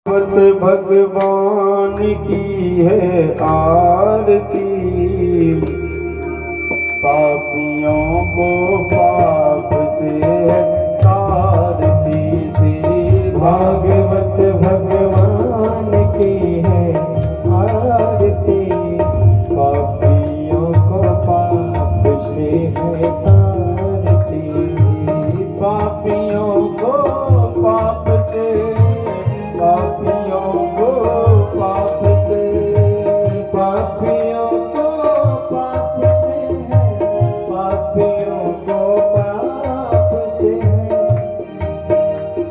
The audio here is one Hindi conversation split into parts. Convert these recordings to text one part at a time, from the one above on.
भगवान की है आरती, पापियों को पाप से तारती। श्री भागवत भगवान की है आरती, पापियों को पाप से है तारती। पापियों को पाप से, पापियों को पाप से, पापियों को पाप से है, पापियों को पाप से है।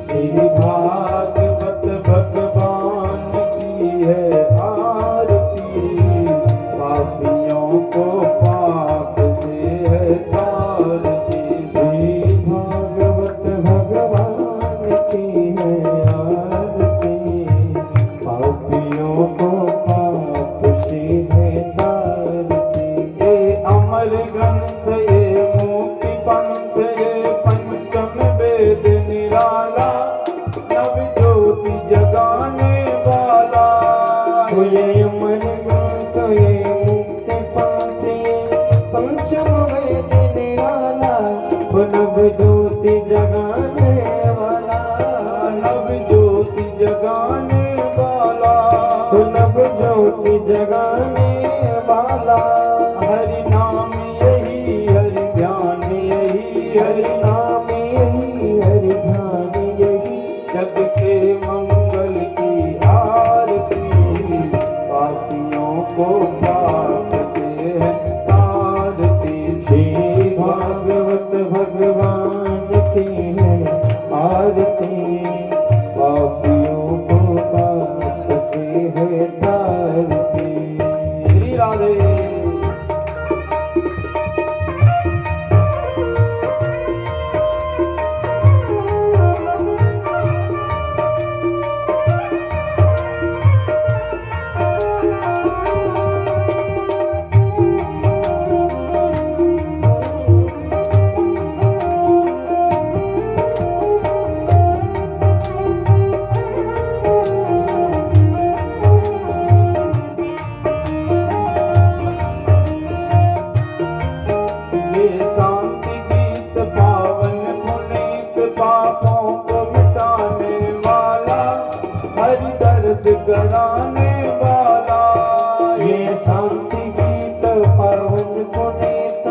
श्री भागवत भगवान की है आरती, पापियों को पाप से है तारती। श्री भागवत भगवान की है आरती, पापियों को पाप से है तारती। ये अमर ग्रंथ, ये मुक्ति पंथ, ये पंचम वेद निराला, नव ज्योति जगाने वाला। ये अमर ग्रंथ, ये मुक्ति पंथ, ये पंचम वेद निराला, नव ज्योति जगाने वाला, नव ज्योति जगाने वाला, नव ज्योति जगाने वाला। हरि नाम यही, हरि ध्यान यही, हरि नाम यही, हरि ध्यान यही, जग के मंगल की आरती। पापियों को पाप से है तारती। श्री भागवत भगवान की है आरती, पापियों को पाप से है तारती। श्री राधे। शांति गीत पावन पुनीत, पापों को मिटाने वाला, हरि दर्श कराने वाला। ये शांति गीत पावन पुनीत,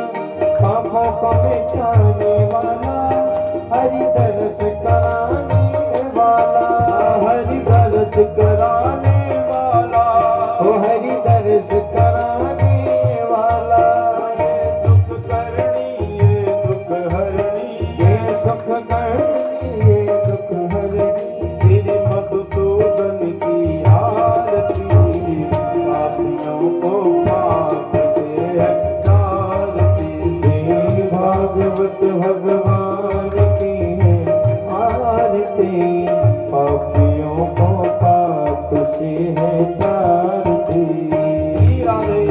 पापों को मिटाने वाला, हरि दर्श कराने वाला, हरि दर्श कराने वाला, ओ हरि दर्श कराने वाला। सुख करनी ये दुख हरणी, ये सुख करनी ये दुख हरणी। श्री मधुसूदन की आरती, पापियों को पाप से है तारती। श्री भागवत भगवान की है आरती, पापियों को पाप से है तारती। श्री राधे।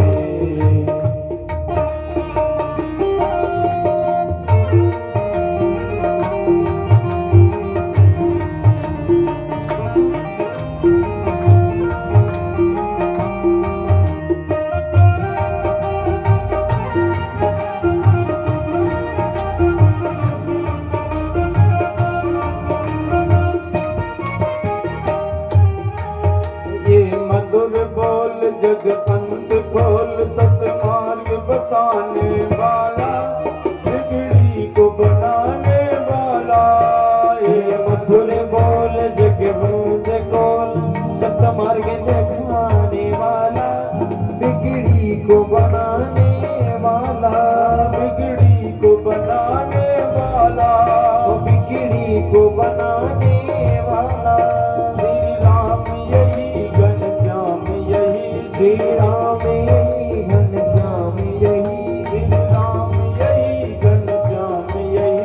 ये मधुर बोल जग पंथ खोल, सतमार्ग बसाने वाला, बिगड़ी को बनाने वाला। ये मधुर बोल जग पंथ खोल, सतमार्ग दिखाने वाला, बिगड़ी को बनाने वाला, बिगड़ी को बनाने वाला, बिगड़ी को बनाने वाला। श्री राम यही घनश्याम यही, श्री राम यही घनश्याम यही, श्री राम यही घनश्याम यही,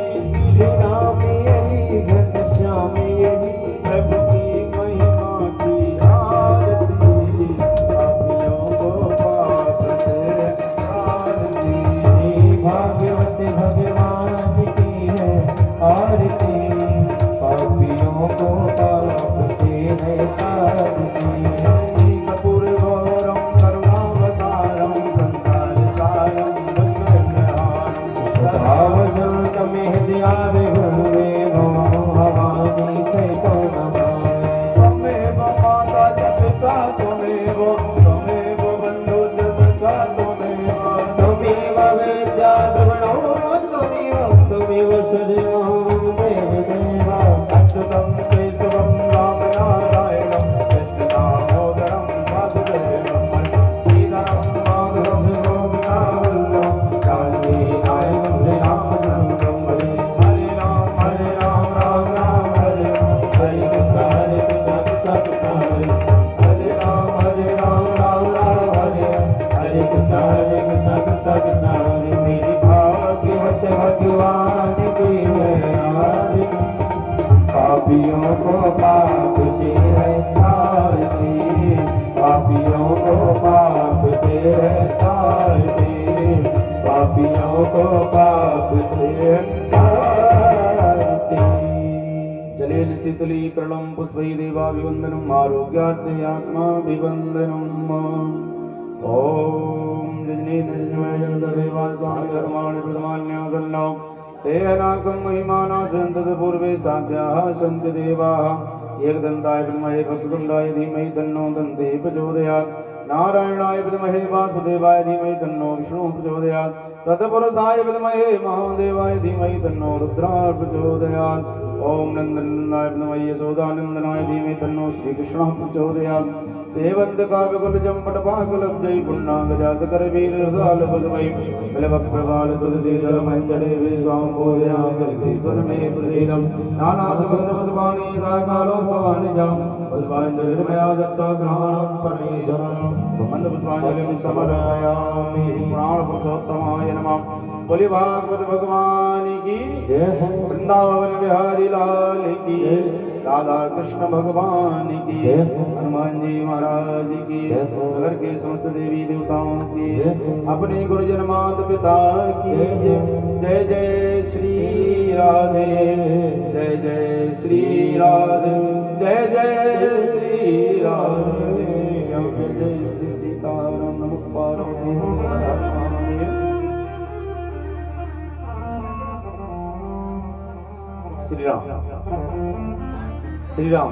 श्री राम यही घनश्याम यही। प्रभु की महिमा की आरती, पापियों को पाप से तारती। भागवत भगवान की है आरती, पापियों जीवाभिवन्दनम् आरोग्यात्मयात्माभिवन्दनम् ॐ जजनीनजन्मयन्तदेवास्वामि धर्माणि प्रथमान्यासन्नौ ते अनाकं महिमाना सन्ततपूर्वे साध्याः सन्ति देवाः एकदन्ताय विद्महे वक्रतुण्डाय धीमहि तन्नो दन्ते प्रचोदयात् नारायणाय विद्महे वासुदेवाय धीमहि तन्नो विष्णुः प्रचोदयात् तत्पुरुषाय विद्महे महादेवाय धीमहि तन्नो रुद्रः प्रचोदयात् ओम नंदनाय विद्महे यशोदानंदनाय धीमहि तन्नो श्रीकृष्णः प्रचोदयात् सेवंत काव्यकुल चंपट पाकुलब्जै पुण्णांगजात करवीर रसालपदवै कलवप्रभाल तुलसीधर मंजरे विश्वां पूजयामि जगदीश्वर मे प्रसीदं नानासुगन्धपुष्पाणि यथा कालो भवानिजां पुष्पाञ्जलिर्मया दत्ता ग्रहाणं परमेश्वरं मन्दपुष्पाञ्जलिं समर्पयामि प्राणपुरुषोत्तमाय नमः। बोले भागवत भगवान की जय, वृंदावन बिहारी लाल की, राधा कृष्ण भगवान की, हनुमान जी महाराज की, नगर के समस्त देवी देवताओं की, अपने गुरुजन माता पिता की जय जय श्री राधे, जय जय श्री राधे, जय जय श्री राधे, श्याम जय जय श्री सीताराम नमः पार्वती श्री राम श्री राम।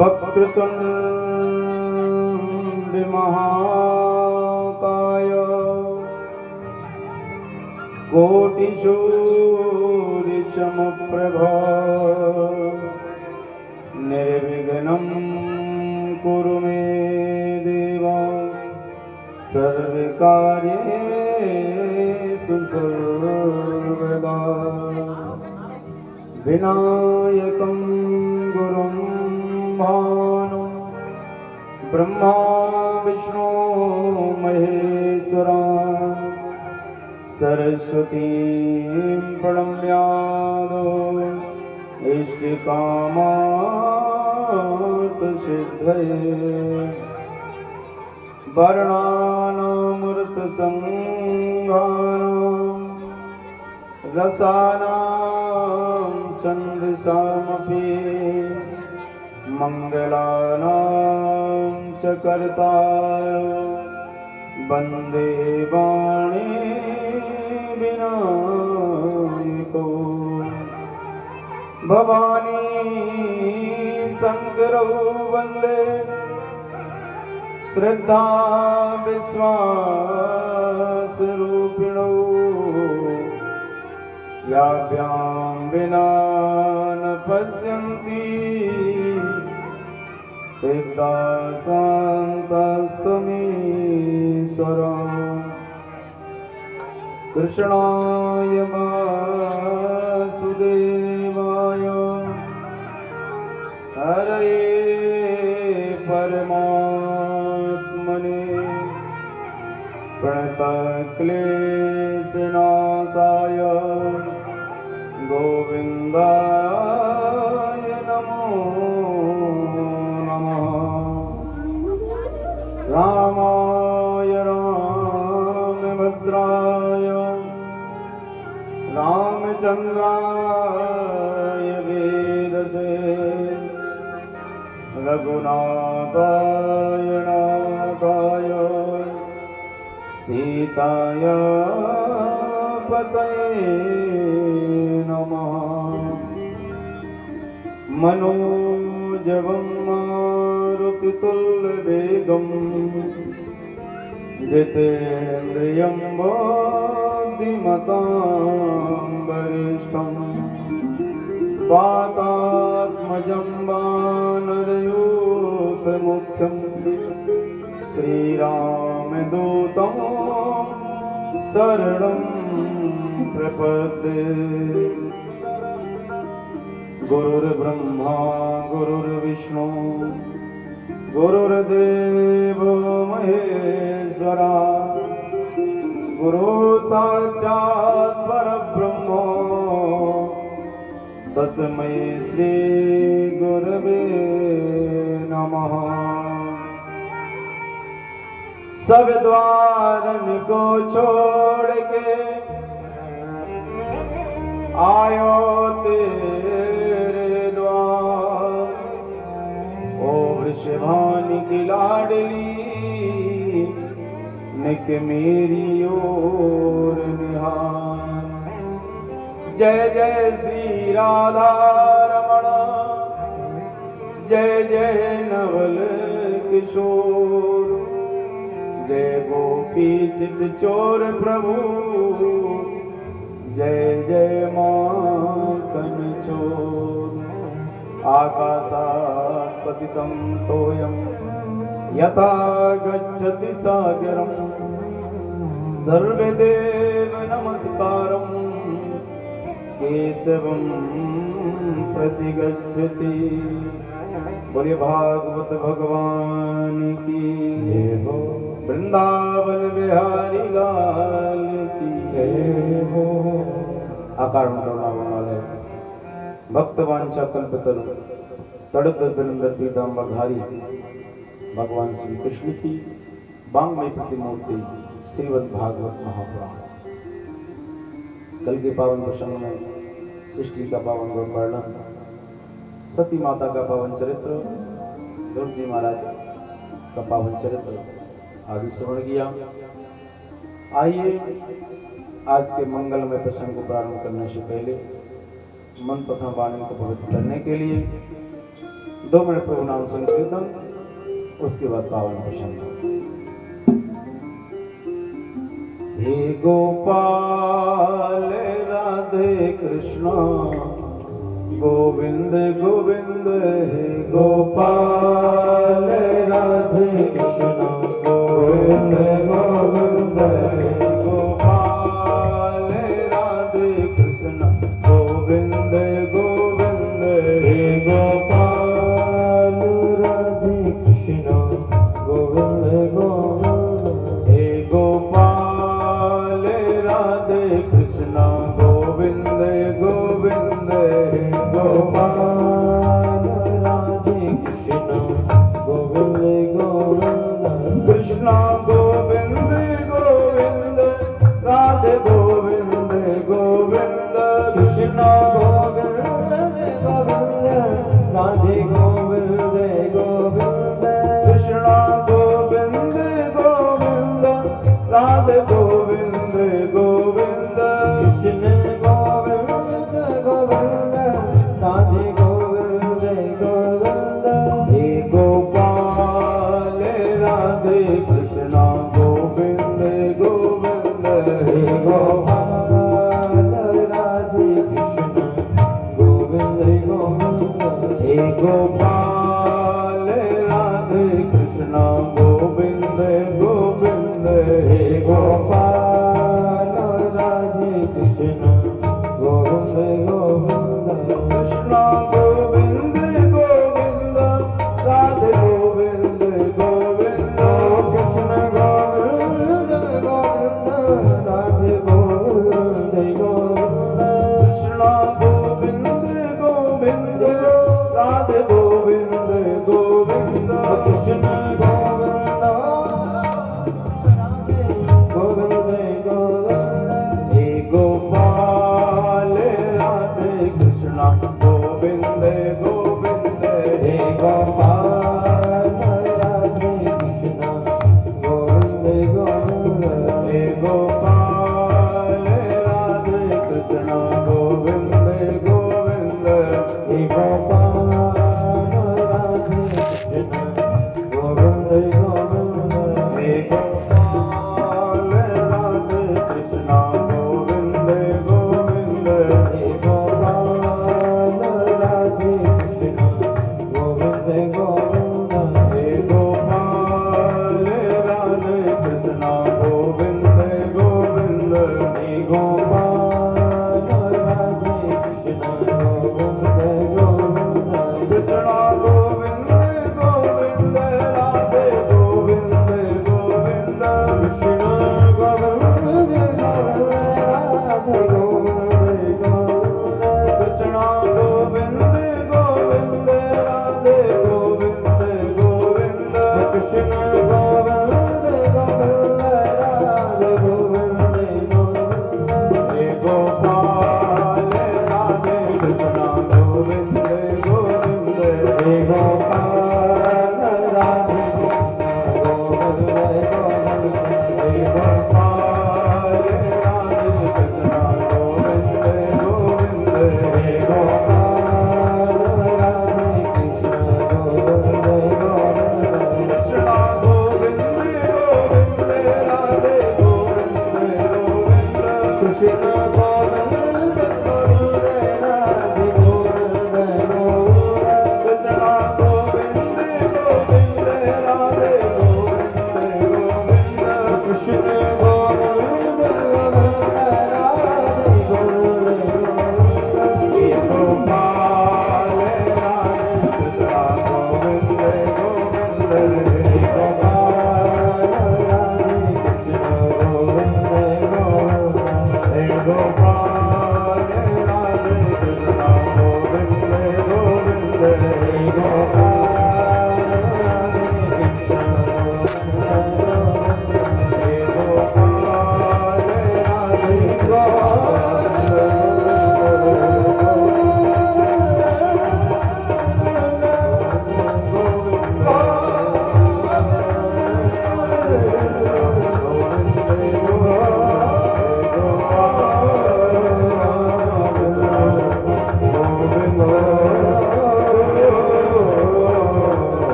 वक्रतुण्ड महाकाय कोटिसूर्यसमप्रभा निर्विघ्नं कुरु मे देव सर्वकार्येषु सर्वदा विनायकं गुरुं भानु ब्रह्मा विष्णु महेश्वरा सरस्वतीं प्रणम्यादो इष्टकामार्थसिद्धये वर्णानामृतसंहारां रसानां छन्दसामपि मंगलानां च कर्तारं वन्दे वाणी विनायको भवानी शंकरौ वन्दे श्रद्धा विश्वासरूपिणौ याभ्यां विना न पश्यन्ति सिद्धासान्तस्तमीश्वरा कृष्णाय वासुदेवाय हरये परमात्मने प्रणतक्लेशनाशाय गोविन्दाय नमो नमः। रामाय रामभद्राय रामचन्द्राय वेदसे रघुनाथाय नाथाय सीताय पतये नमः। मनोजवं मारुतितुल्यवेगं जितेन्द्रियं बुद्धिमतां वरिष्ठं वातात्मजं वानरयूथमुख्यं श्रीरामदूतं शरणं प्रपद्ये गुरुर्ब्रह्मा गुरुर्विष्णु गुरुर्देवो महेश्वरा गुरु साक्षात् परब्रह्मो तस्मै श्री गुरवे नमः। सब द्वारन को छोड़ के आयो तेरे द्वार, ओ वृषभानि की लाडली निक मेरी ओर निहार। जय जय श्री राधा रमण, जय जय नवल किशोर, जय गोपी चित चोर प्रभु, जय जय माखन चोर। आकाशात् पतितं तोयं यथा गच्छति सागरं, सर्वदेव नमस्कारं केशवं प्रतिगच्छति। बोलिए भागवत भगवान की जय हो, वृंदावन बिहारी लाल की जय हो। आकार वाले भक्तवांछा कल्पतरु तड़प धुरंधर पीतांबरधारी भगवान श्री कृष्ण की बांग्मय प्रतिमूर्ति श्रीमद् भागवत महापुराण। कल के पावन प्रसंग में सृष्टि का पावन वर्णन, सती माता का पावन चरित्र, ध्रुव जी महाराज का पावन चरित्र आदि श्रवण किया। आइए आज के मंगलमय प्रसंग को प्रारंभ करने से पहले मन तथा वाणी को पवित्र करने के लिए 2 मिनट प्रभु नाम संकीर्तन, उसके बाद पावन प्रसंग। हे गोपाल राधे कृष्ण गोविंद गोविंद, हे गोपाल राधे कृष्ण गोविंद गोविंद, हे गोपाल राधे कृष्ण गोविंद गोविंद, हे गोपाल राधे कृष्ण गोविंद गोविंद, हे गोपाल राधे कृष्ण गोविंद गोविंद, हे गोपाल राधे कृष्ण गोविंद गोविंद, कृष्ण गोविंद गोविंद,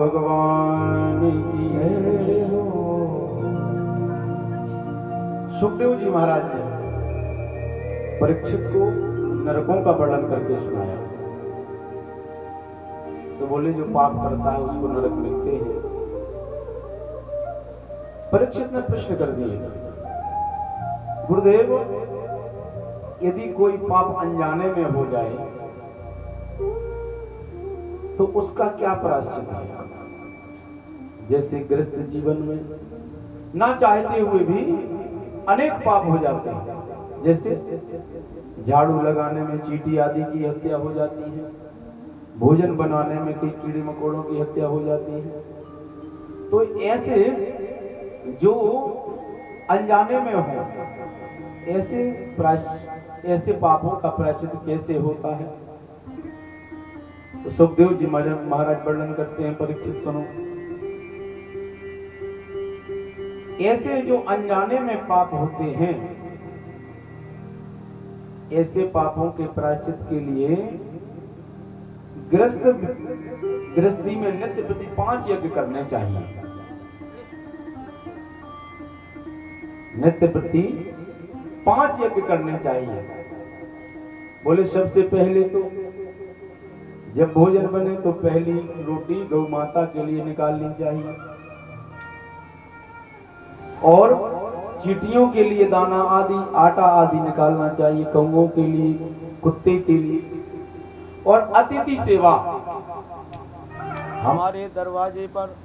भगवान की जय हो। सुखदेव जी महाराज ने परीक्षित को नरकों का वर्णन करके सुनाया। तो बोले जो पाप करता है उसको नरक मिलते हैं। परीक्षित ने प्रश्न कर दिए, गुरुदेव यदि कोई पाप अनजाने में हो जाए तो उसका क्या प्रायश्चित है? जैसे गृहस्थ जीवन में ना चाहते हुए भी अनेक पाप हो जाते हैं, जैसे झाड़ू लगाने में चींटी आदि की हत्या हो जाती है, भोजन बनाने में कई कीड़े मकोड़ों की हत्या हो जाती है। तो ऐसे जो अनजाने में हो ऐसे पापों का प्रायश्चित कैसे होता है? तो सुखदेव जी महाराज वर्णन करते हैं, परीक्षित सुनो। ऐसे जो अनजाने में पाप होते हैं, ऐसे पापों के प्रायश्चित के लिए गृहस्थी में नित्य प्रति 5 यज्ञ करने चाहिए। नित्य प्रति 5 यज्ञ करने चाहिए। बोले सबसे पहले तो जब भोजन बने तो पहली रोटी गौ माता के लिए निकालनी चाहिए, और चींटियों के लिए दाना आदि आटा आदि निकालना चाहिए, कौओं के लिए, कुत्ते के लिए। और अतिथि सेवा हमारे दरवाजे पर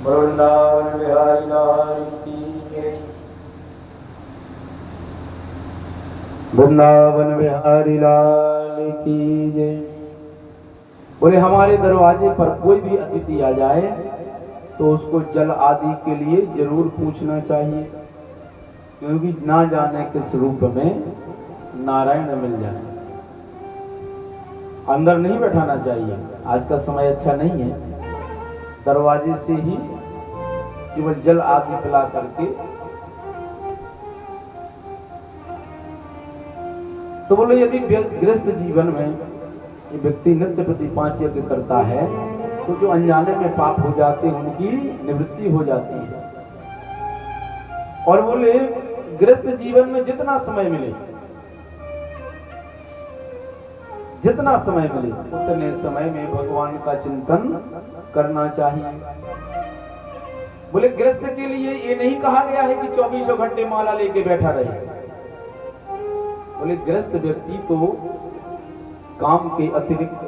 वृंदावन बिहारी लाल की जय, वृंदावन बिहारी लाल की जय। बोले हमारे दरवाजे पर कोई भी अतिथि आ जाए तो उसको जल आदि के लिए जरूर पूछना चाहिए, क्योंकि ना जाने किस रूप में नारायण मिल जाए। अंदर नहीं बैठाना चाहिए, आज का समय अच्छा नहीं है। दरवाजे से ही केवल जल आदि पिला करके। तो बोले यदि गृहस्थ जीवन में ये व्यक्ति नित्य प्रति 5 यज्ञ करता है तो जो अनजाने में पाप हो जाते हैं उनकी निवृत्ति हो जाती है। और बोले गृहस्थ जीवन में जितना समय मिले उतने समय में भगवान का चिंतन करना चाहिए। बोले गृहस्थ के लिए ये नहीं कहा गया है कि 24 घंटे माला लेके बैठा रहे। बोले गृहस्थ व्यक्ति तो काम के अतिरिक्त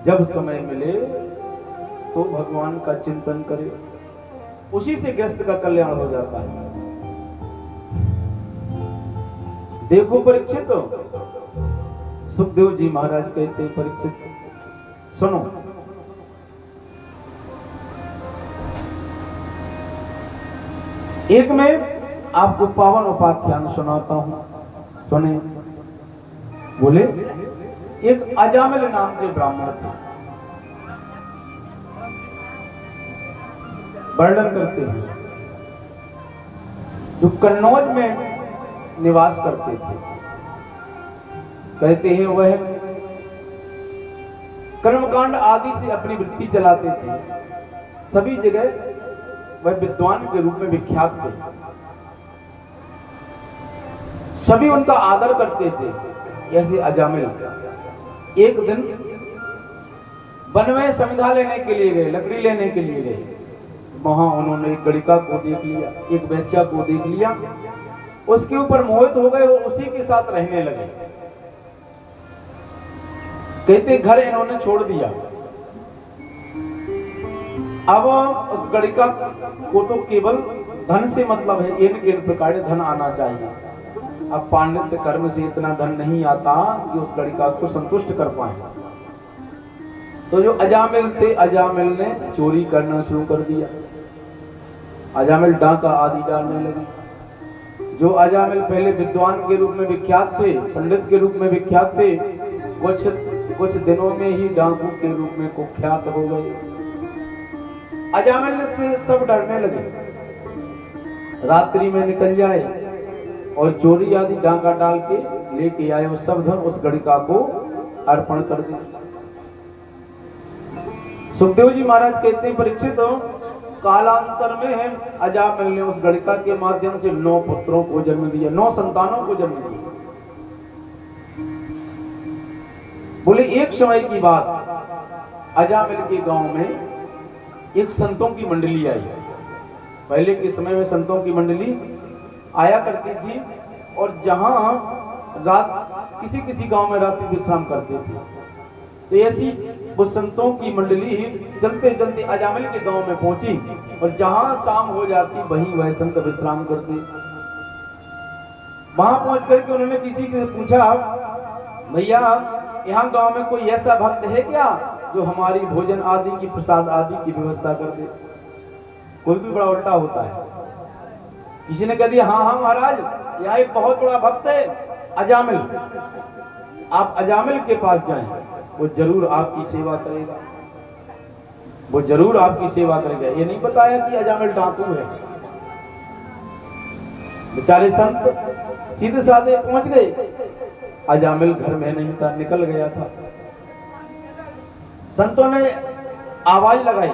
जब समय मिले तो भगवान का चिंतन करे, उसी से गृहस्थ का कल्याण हो जाता है। देखो परीक्षित, सुखदेव जी महाराज कहते हैं, परीक्षित सुनो, एक मैं आपको पावन उपाख्यान सुनाता हूं, सुने। बोले एक अजामिल नाम के ब्राह्मण थे। वर्णन करते हैं जो कन्नौज में निवास करते थे। कहते हैं वह कर्मकांड आदि से अपनी वृत्ति चलाते थे। सभी जगह वह विद्वान के रूप में विख्यात थे। सभी उनका आदर करते थे। ऐसे अजामिल एक दिन वन में समिधा लेने के लिए गए, लकड़ी लेने के लिए गए। वहां उन्होंने एक गणिका को देख लिया, एक वैश्या को देख लिया, उसके ऊपर मोहित हो गए और उसी के साथ रहने लगे। कहते घर इन्होंने छोड़ दिया। अब उस गणिका को तो केवल धन से मतलब है, इन प्रकार धन आना चाहिए। अब पांडित्य कर्म से इतना धन नहीं आता कि उस गणिका को संतुष्ट कर पाए। तो जो अजामिल थे, अजामिल ने चोरी करना शुरू कर दिया। अजामिल डांका आदि डालने लगे। जो अजामिल पहले विद्वान के रूप में विख्यात थे, पंडित के रूप में विख्यात थे, कुछ दिनों में ही डाकू के रूप में कुख्यात हो गए। अजामिल से सब डरने लगे। रात्रि में निकल जाए और चोरी आदि डांका डाल के लेके आए और सब धन उस गणिका को अर्पण कर दिया। सुखदेव जी महाराज कहते हैं परीक्षित हो, कालांतर में अजामिल ने उस गणिका के माध्यम से 9 पुत्रों को जन्म दिया, 9 संतानों को जन्म दिया। बोले एक समय की बात, अजामिल के गांव में एक संतों की मंडली आई। पहले के समय में संतों की मंडली आया करती थी और जहां रात किसी किसी गांव में रात्रि विश्राम करते थे। तो ऐसी वो संतों की मंडली चलते चलते अजामिल के गांव में पहुंची और जहां शाम हो जाती वहीं वह संत विश्राम करते। वहां पहुंच करके उन्होंने किसी से पूछा, भैया यहाँ गांव में कोई ऐसा भक्त है क्या जो हमारी भोजन आदि की, प्रसाद आदि की व्यवस्था कर दे? कोई भी बड़ा उल्टा होता है। किसी ने कह दिया, हाँ हाँ महाराज, यहाँ एक बहुत बड़ा भक्त है अजामिल, आप अजामिल के पास जाएं, वो जरूर आपकी सेवा करेगा, वो जरूर आपकी सेवा करेगा। ये नहीं बताया कि अजामिल डाकू है। बेचारे संत सीधे साधे पहुंच गए। अजामिल घर में नहीं था, निकल गया था। संतों ने आवाज लगाई।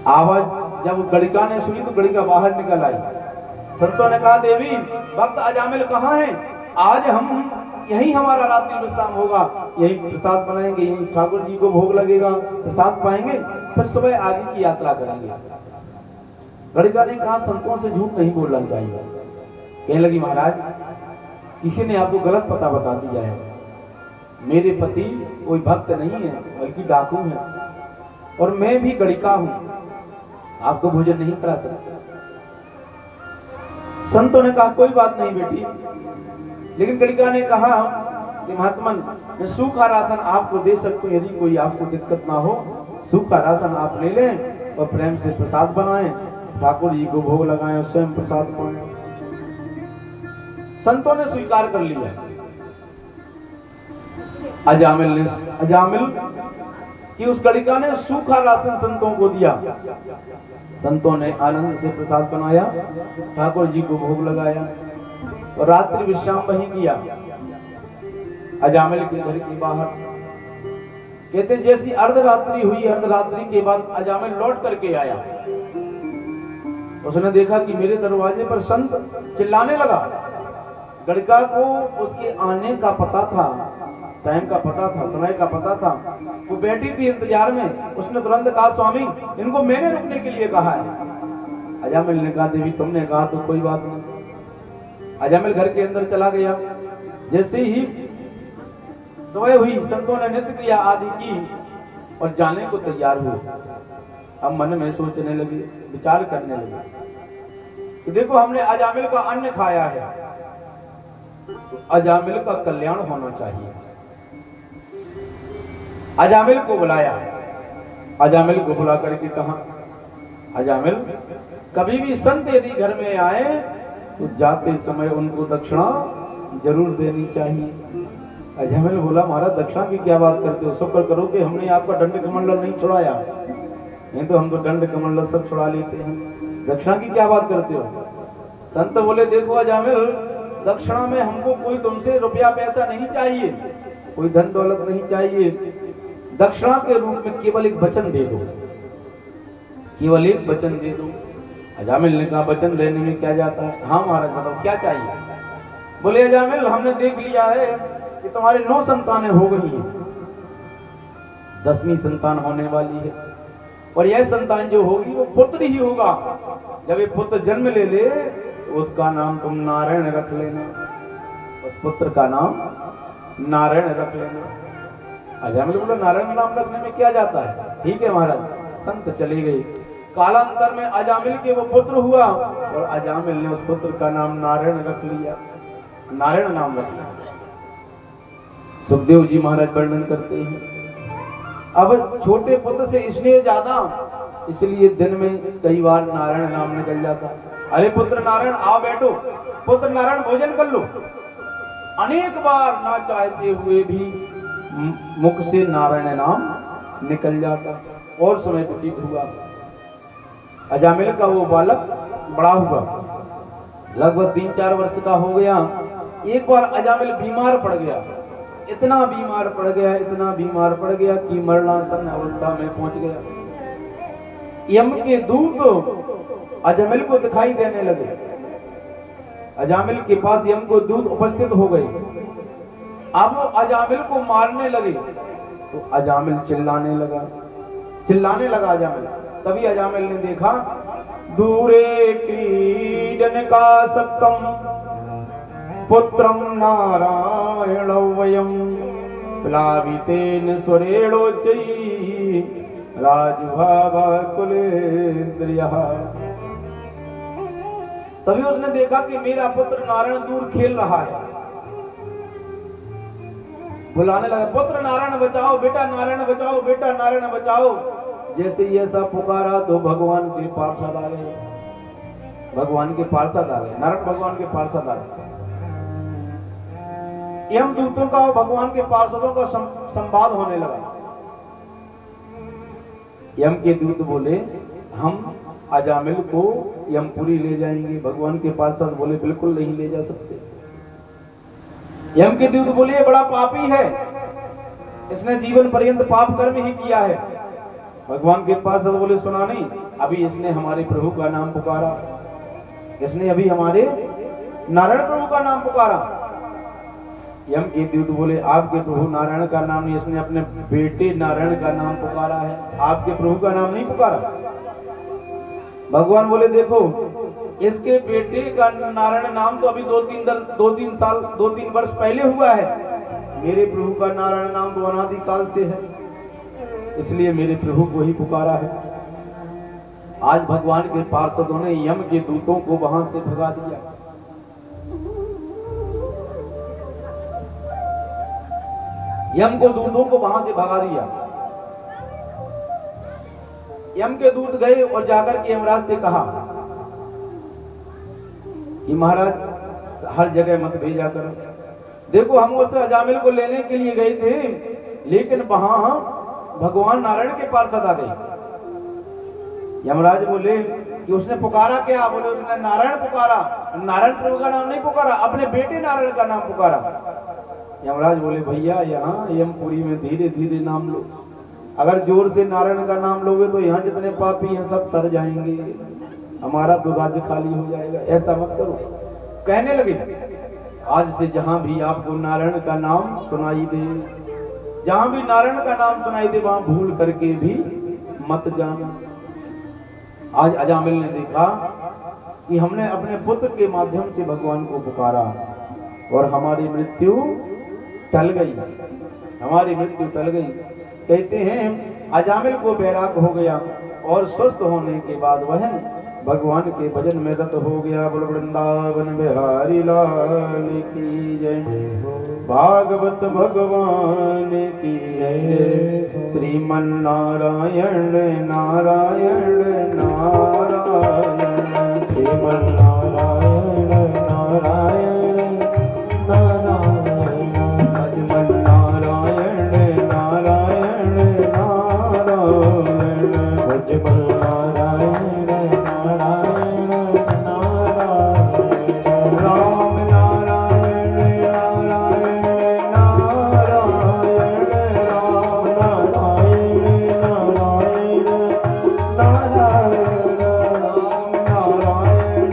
आवाज जब गणिका ने सुनी तो गणिका बाहर निकल आई। संतों ने कहा, देवी भक्त अजामिल कहाँ है? आज हम यही हमारा रात्रि विश्राम होगा, यही प्रसाद बनाएंगे, यही ठाकुर जी को भोग लगेगा, प्रसाद पाएंगे, फिर सुबह आगे की यात्रा करेंगे। गणिका ने कहा, संतों से झूठ नहीं बोलना चाहिए। कहने लगी, महाराज किसी ने आपको गलत पता बता दिया है। मेरे पति कोई भक्त नहीं है बल्कि डाकू है और मैं भी गणिका हूं, आपको भोजन नहीं करा सकता। संतों ने कहा, कोई बात नहीं बेटी, लेकिन गणिका ने कहा कि महात्मन मैं सूखा राशन आपको दे सकती हूँ, यदि कोई आपको दिक्कत ना हो सूखा राशन आप ले लें और प्रेम से प्रसाद बनाएं, ठाकुर जी को भोग लगाएं और स्वयं प्रसाद पाएं। संतों ने स्वीकार कर लिया। अजामिल कि उस गणिका ने सूखा राशन संतों को दिया। संतों ने आनंद से प्रसाद बनाया, ठाकुर जी को भोग लगाया और रात्रि विश्राम वहीं किया, अजामिल के घर के बाहर। कहते जैसी अर्धरात्रि हुई, अर्धरात्रि के बाद अजामिल लौट करके आया। उसने देखा कि मेरे दरवाजे पर संत चिल्लाने लगा। गणिका को उसके आने का पता था, टाइम का पता था, समय का पता था। वो बैठी थी इंतजार में। उसने तुरंत कहा, स्वामी इनको मैंने रुकने के लिए कहा है। अजामिल ने कहा, देवी तुमने कहा तो कोई बात नहीं। अजामिल घर के अंदर चला गया। जैसे ही सुबह हुई, संतों ने नृत्य क्रिया आदि की और जाने को तैयार हुए। अब मन में सोचने लगे, विचार करने लगे कि देखो हमने अजामिल का अन्न खाया है, तो अजामिल का कल्याण होना चाहिए। अजामिल को बुलाया। अजामिल को बुला करके कहा, अजामिल कभी भी संत यदि घर में आए तो जाते समय उनको दक्षिणा जरूर देनी चाहिए। अजामिल बोला, महाराज दक्षिणा की क्या बात करते हो? शुक्र करो कि हमने आपका दंड कमंडल नहीं छुड़ाया, नहीं तो हम तो दंड कमंडल सब छुड़ा लेते हैं। दक्षिणा की क्या बात करते हो? संत बोले, देखो अजामिल, दक्षिणा में हमको कोई तुमसे रुपया पैसा नहीं चाहिए, कोई धन दौलत नहीं चाहिए। दक्षिणा के रूप में केवल एक वचन दे दो, केवल एक वचन दे दो। अजामिल ने कहा, वचन देने में क्या जाता है? हाँ महाराज बताओ क्या चाहिए? बोले, अजामिल हमने देख लिया है कि तुम्हारी 9 संतानें हो गई हैं, 10वीं संतान होने वाली है और यह संतान जो होगी वो पुत्र ही होगा। जब ये पुत्र जन्म ले ले तो उसका नाम तुम नारायण रख लेना, उस पुत्र का नाम नारायण रख लेना। अजामिल बोला, नारायण नाम रखने में क्या जाता है? ठीक है महाराज। संत चले गए। कालांतर में अजामिल के वो पुत्र हुआ और अजामिल ने उस पुत्र का नाम नारायण रख लिया, नारायण नाम रख लिया। सुखदेव जी महाराज वर्णन करते हैं, अब छोटे पुत्र से स्नेह ज्यादा, इसलिए दिन में कई बार नारायण नाम निकल जाता। अरे पुत्र नारायण आओ बैठो, पुत्र नारायण भोजन कर लो। अनेक बार ना चाहते हुए भी मुख से नारायण नाम निकल जाता और समय व्यतीत हुआ। अजामिल का वो बालक बड़ा हुआ, लगभग 3-4 वर्ष का हो गया। एक बार अजामिल बीमार पड़ गया। इतना बीमार पड़ गया, इतना बीमार पड़ गया कि मरणासन अवस्था में पहुंच गया। यम के दूत अजामिल को दिखाई देने लगे। अजामिल के पास यम को दूत उपस्थित हो गए। अब वो अजामिल को मारने लगे तो अजामिल चिल्लाने लगा अजामिल। तभी अजामिल ने देखा, दूरे क्रीडन का सप्तम पुत्रम नारायण वयम प्लावितेन स्वरेणोच्चै राजभावा कुलेन्द्रियः। तभी उसने देखा कि मेरा पुत्र नारायण दूर खेल रहा है। बुलाने लगा, पुत्र नारायण बचाओ, बेटा नारायण बचाओ, बेटा नारायण बचाओ। जैसे ही ऐसा पुकारा तो भगवान के पार्षद आ गए। नारायण भगवान के पार्षद आ गए। यमदूतों का और भगवान के पार्षदों का संवाद होने लगा। यम के दूत बोले, हम अजामिल को यमपुरी ले जाएंगे। भगवान के पार्षद बोले, बिल्कुल नहीं ले जा सकते। यम के दूत बोले, ये बड़ा पापी है, इसने जीवन पर्यंत पाप कर्म ही किया है। भगवान के पार्षद बोले, सुना नहीं, अभी इसने हमारे प्रभु का नाम पुकारा, इसने अभी हमारे नारायण प्रभु का नाम पुकारा। यम के दूत बोले, आपके प्रभु नारायण का नाम नहीं, इसने अपने बेटे नारायण का नाम पुकारा है, आपके प्रभु का नाम नहीं पुकारा। भगवान बोले, देखो इसके बेटे का नारायण नाम तो अभी दो तीन वर्ष पहले हुआ है। मेरे प्रभु का नारायण नाम तो अनादि काल से है, इसलिए मेरे प्रभु को ही पुकारा है। आज भगवान के पार्षदों ने यम के दूतों को वहां से भगा दिया। यम के दूतों को वहां से भगा दिया। यम के दूत गए और जाकर के यमराज से कहा कि महाराज हर जगह मत भेजा करो। देखो हम उस अजामिल को लेने के लिए गए थे, लेकिन वहां भगवान नारायण के पार्षद आ गए। यमराज बोले कि उसने पुकारा क्या? बोले उसने नारायण पुकारा। नारायण प्रभु का नाम नहीं पुकारा, अपने बेटे नारायण का नाम पुकारा। यमराज बोले, भैया यहाँ यमपुरी में धीरे धीरे नाम लो, अगर जोर से नारायण का नाम लोगे तो यहाँ जितने पापी हैं सब तर जाएंगे, हमारा तो राज्य खाली हो जाएगा, ऐसा मत करो। कहने लगे, आज से जहां भी आपको नारायण का नाम सुनाई दे, जहां भी नारायण का नाम सुनाई दे, वहां भूल करके भी मत जाना। आज अजामिल ने देखा कि हमने अपने पुत्र के माध्यम से भगवान को पुकारा और हमारी मृत्यु टल गई, हमारी मृत्यु टल गई। कहते हैं अजामिल को बैराग हो गया और स्वस्थ होने के बाद वह भगवान के भजन में रत हो गया। बोल वृंदावन बिहारी लाल की जय, भागवत भगवान की जय। श्रीमन नारायण नारायण नारायण, श्रीमन नारायण नारायण नारायण, भजमन नारायण नारायण नारायण, भजमन नारायण नारायण नारायण, राम नारायण नारायण नारायण, राम नारायण नारायण नारायण, राम नारायण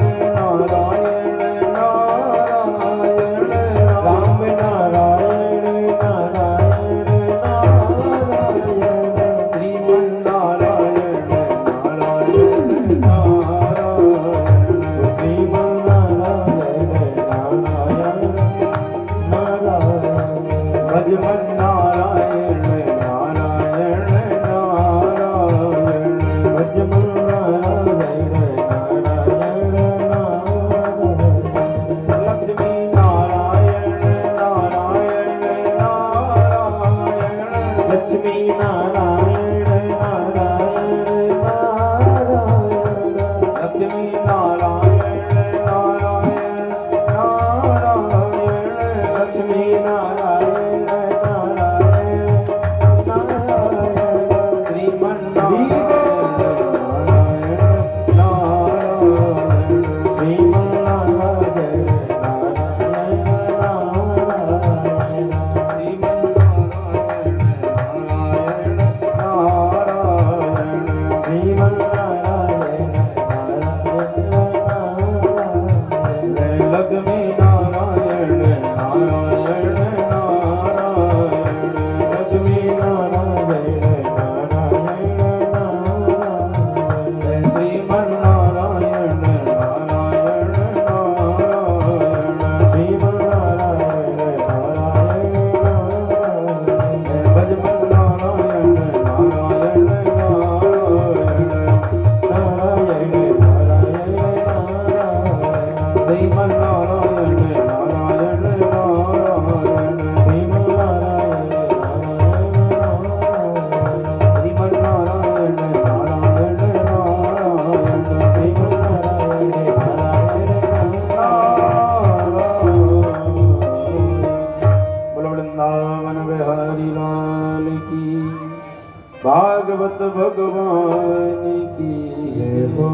भागवत भगवान की जय हो।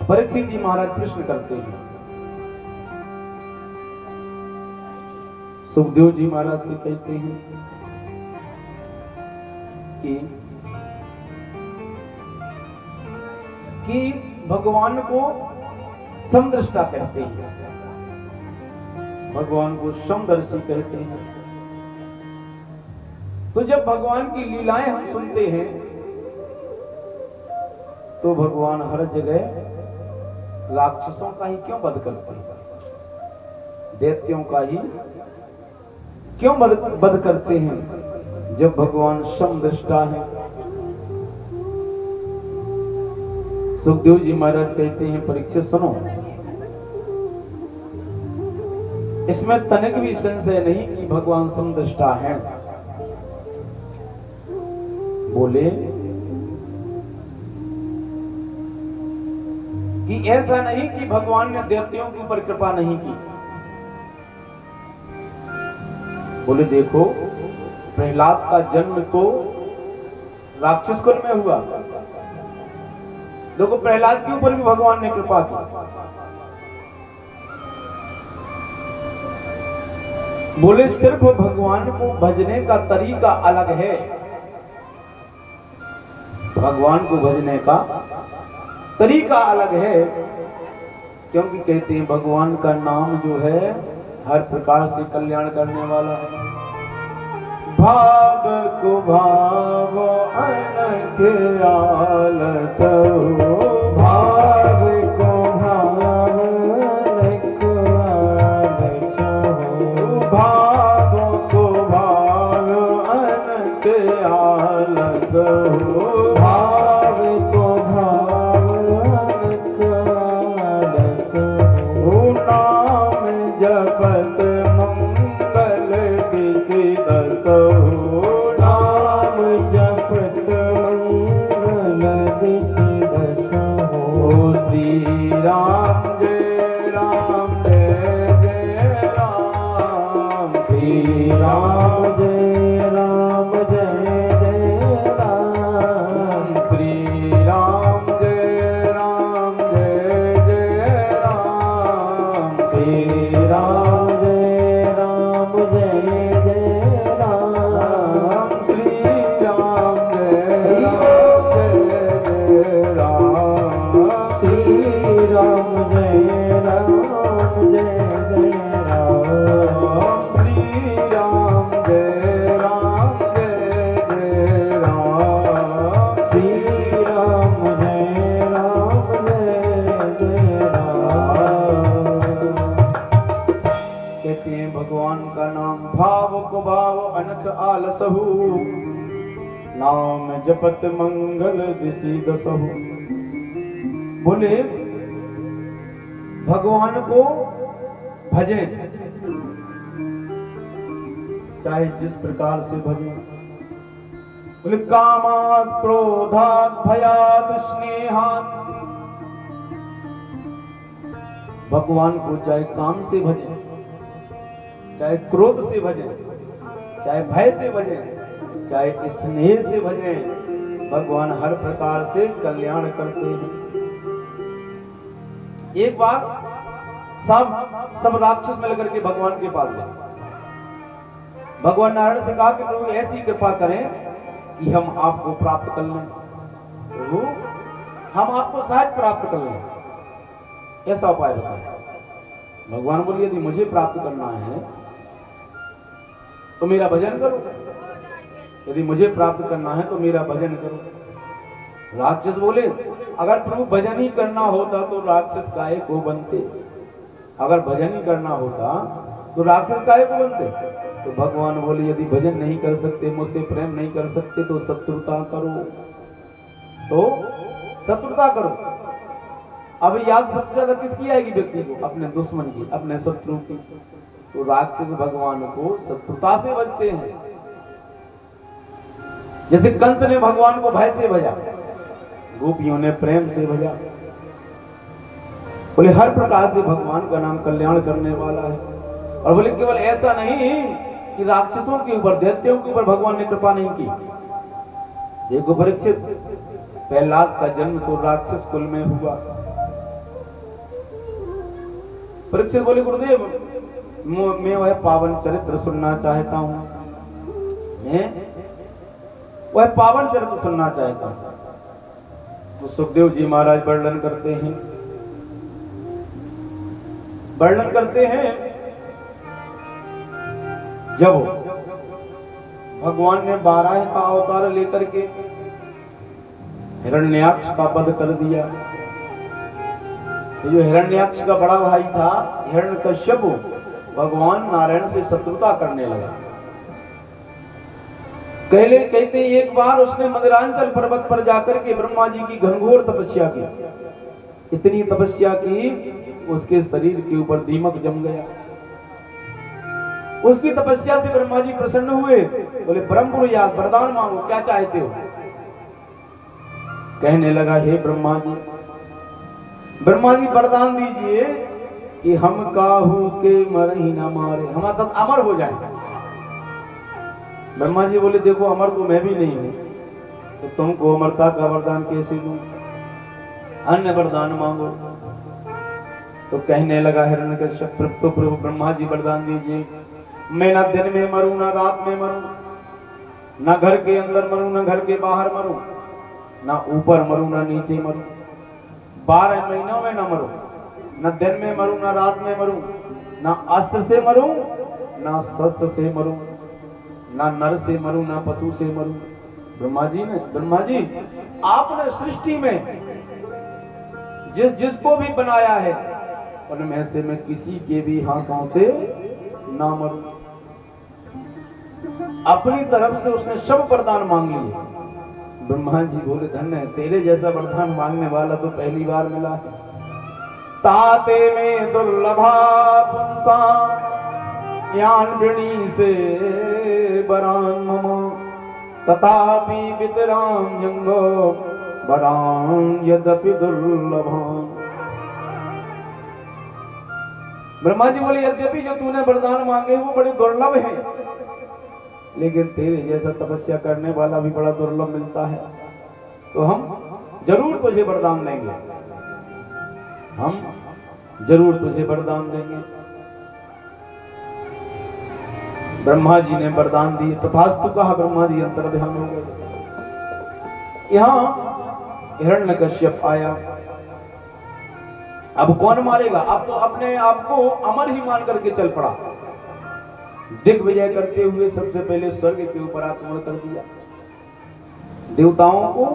परीक्षित जी महाराज प्रश्न करते हैं, सुखदेव जी महाराज से कहते हैं कि भगवान को समदृष्टा कहते हैं, भगवान को समदर्शी कहते हैं। तो जब भगवान की लीलाएं हम सुनते हैं तो भगवान हर जगह राक्षसों का ही क्यों वध करते हैं, दैत्यों का ही क्यों वध करते हैं, जब भगवान समदृष्टा है। सुखदेव जी महाराज कहते हैं, परीक्षित सुनो, इसमें तनिक भी संशय नहीं कि भगवान समदृष्टा हैं। बोले कि ऐसा नहीं कि भगवान ने दैत्यों के ऊपर कृपा नहीं की। बोले देखो, प्रहलाद का जन्म तो राक्षस कुल में हुआ, देखो प्रहलाद के ऊपर भी भगवान ने कृपा की। बोले सिर्फ भगवान को भजने का तरीका अलग है, भगवान को भजने का तरीका अलग है, क्योंकि कहते हैं भगवान का नाम जो है हर प्रकार से कल्याण करने वाला है। भाव को भाव अनख आलस, भाव को भाव अनख आलस, भाव को भाव अनख आलस, भाव को भाव अनख आलस, नाम जपत मंगल दिसि दसो, नाम जपत मंगल दिसि दसो, श्री राम जय राम जय जय राम, श्री राम जय राम जय जय राम, श्री राम जय राम जय जय राम, श्री राम जय राम जय जय राम, श्री राम जय राम जय जय राम, श्री राम जय राम जय जय राम, श्री राम जय राम जय जय राम, श्री राम जय राम जय जय राम। कहते हैं भगवान का नाम भाव को भाव अनख आलसहु, नाम जपत मंगल दिसि दसहु। बोले भगवान को भजे, चाहे जिस प्रकार से भजे। बोले कामात् क्रोधात् भयात् स्नेहात्, भगवान को चाहे काम से भजे, चाहे क्रोध से भजे, चाहे भय से भजे, चाहे स्नेह से भजे, भगवान हर प्रकार से कल्याण करते हैं। एक बार सब राक्षस मिलकर के भगवान के पास गए। भगवान नारायण से कहा कि प्रभु ऐसी कृपा करें कि हम आपको प्राप्त कर लें, प्रभु हम आपको सहज प्राप्त कर लें, ऐसा उपाय बताएं। भगवान बोले यदि मुझे प्राप्त करना है तो मेरा भजन करो, यदि मुझे प्राप्त करना है तो मेरा भजन करो। राक्षस बोले अगर प्रभु भजन ही करना होता तो राक्षस काहे को बनते, अगर भजन ही करना होता तो राक्षस काहे को बनते। तो भगवान बोले यदि भजन नहीं कर सकते, मुझसे प्रेम नहीं कर सकते तो शत्रुता करो, तो शत्रुता करो। अब याद सबसे ज्यादा किसकी आएगी व्यक्ति को, अपने दुश्मन की, अपने शत्रु की। तो राक्षस भगवान को शत्रुता से बचते हैं। जैसे कंस ने भगवान को भय से भजा, गोपियों ने प्रेम से भजा। बोले हर प्रकार से भगवान का नाम कल्याण करने वाला है। और बोले केवल ऐसा नहीं कि राक्षसों के ऊपर, दैत्यों के ऊपर भगवान ने कृपा नहीं की। देखो परीक्षित, प्रहलाद का जन्म तो राक्षस कुल में हुआ। परीक्षित बोले गुरुदेव, मैं वह पावन चरित्र सुनना चाहता हूं, मैं वह पावन चरित्र सुनना चाहता हूं। तो सुखदेव जी महाराज वर्णन करते हैं, जब भगवान ने 12 का अवतार लेकर के हिरण्याक्ष का वध कर दिया, तो जो हिरण्याक्ष का बड़ा भाई था हिरण्यकश्यप, भगवान नारायण से शत्रुता करने लगा। कहते एक बार उसने मदरांचल पर्वत पर जाकर के ब्रह्मा जी की घनघोर तपस्या की, इतनी तपस्या की उसके शरीर के ऊपर दीमक जम गया। उसकी तपस्या से ब्रह्मा जी प्रसन्न हुए, बोले परम पुरुषार्थ वरदान मांगो, क्या चाहते हो। कहने लगा, हे ब्रह्मा जी वरदान दीजिए कि हम काहू के मर ही ना मारे, हम अमर हो जाए। ब्रह्मा जी बोले, देखो अमर तो मैं भी नहीं हूं, तो तुमको अमरता का वरदान कैसे दूं, अन्य वरदान मांगो। तो कहने लगा हिरण्यकश्यप, तो प्रभु ब्रह्मा जी वरदान दीजिए, मैं ना दिन में मरूं ना रात में मरूं, ना घर के अंदर मरूं ना घर के बाहर मरूं, ना ऊपर मरूं ना नीचे मरूं, 12 महीनों में ना मरूं, ना दिन में मरूं ना रात में मरूं, ना अस्त्र से मरूं ना शस्त्र से मरूं, ना नर से मरूं ना पशु से मरूं। ब्रह्मा जी आपने सृष्टि में जिसको भी बनाया है उनमें से मैं किसी के भी हाथों से ना मरूं। अपनी तरफ से उसने सब वरदान मांग लिए। ब्रह्मा जी बोले, धन्य है, तेरे जैसा वरदान मांगने वाला तो पहली बार मिला है। ताते में दुर्लभा पुंसा यान वृणी से बरान मम, तथापि वितराम यंगो बरान यद्यपि दुर्लभान। ब्रह्मा जी बोले, यद्यपि जो तूने वरदान मांगे वो बड़े दुर्लभ हैं, लेकिन तेरे जैसा तपस्या करने वाला भी बड़ा दुर्लभ मिलता है, तो हम जरूर तुझे वरदान देंगे, हम जरूर तुझे वरदान देंगे। ब्रह्मा जी ने वरदान दिए, तथास्तु कहा, ब्रह्मा जी अंतर्ध्यान हो गए। यहां हिरण्यकश्यप आया। अब कौन मारेगा, अब तो अपने आप को अमर ही मान करके चल पड़ा। दिग्विजय करते हुए सबसे पहले स्वर्ग के ऊपर आक्रमण कर दिया, देवताओं को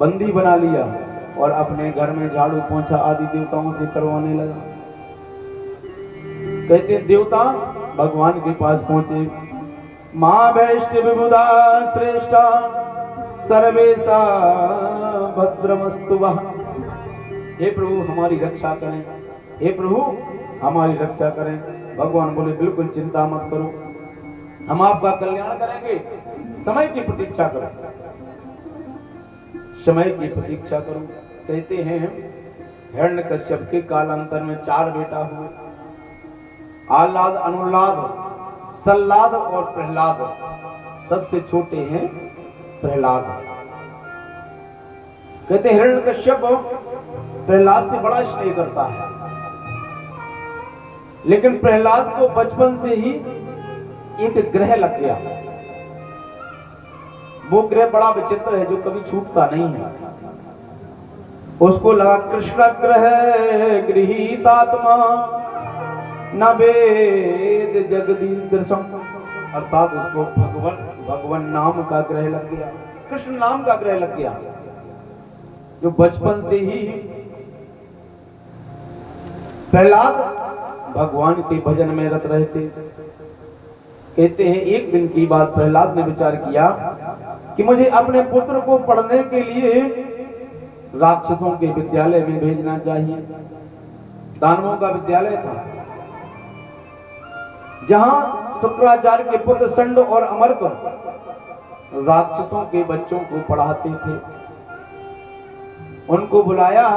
बंदी बना लिया और अपने घर में झाड़ू पोंछा आदि देवताओं से करवाने लगा। कहते देवता भगवान के पास पहुंचे, मां वैष्णव विबुधा श्रेष्ठा सर्वेशा भद्रमस्तु वः। हे प्रभु हमारी रक्षा करें, हे प्रभु हमारी रक्षा करें। भगवान बोले, बिल्कुल चिंता मत करो, हम आपका कल्याण करेंगे, समय की प्रतीक्षा करो, समय की प्रतीक्षा करो। कहते हैं हिरण्यकश्यप के कालांतर में 4 बेटा हुए, आह्लाद, अनुल्लाद, सल्लाद और प्रहलाद। सबसे छोटे हैं प्रहलाद। कहते हिरण्यकश्यप प्रहलाद से बड़ा स्नेह करता है, लेकिन प्रहलाद को बचपन से ही एक ग्रह लग गया। वो ग्रह बड़ा विचित्र है जो कभी छूटता नहीं है। उसको लगा कृष्ण ग्रह गृहीतात्मा न वेद जगदीदृशम, अर्थात उसको भगवान नाम का ग्रह लग गया, कृष्ण नाम का ग्रह लग गया, जो बचपन से ही प्रहलाद भगवान के भजन में रत रहते। कहते हैं एक दिन की बात, प्रहलाद ने विचार किया कि मुझे अपने पुत्र को पढ़ने के लिए राक्षसों के विद्यालय में भेजना चाहिए। दानवों का विद्यालय था जहां शुक्राचार्य के पुत्र संड और अमरक राक्षसों के बच्चों को पढ़ाते थे। उनको बुलाया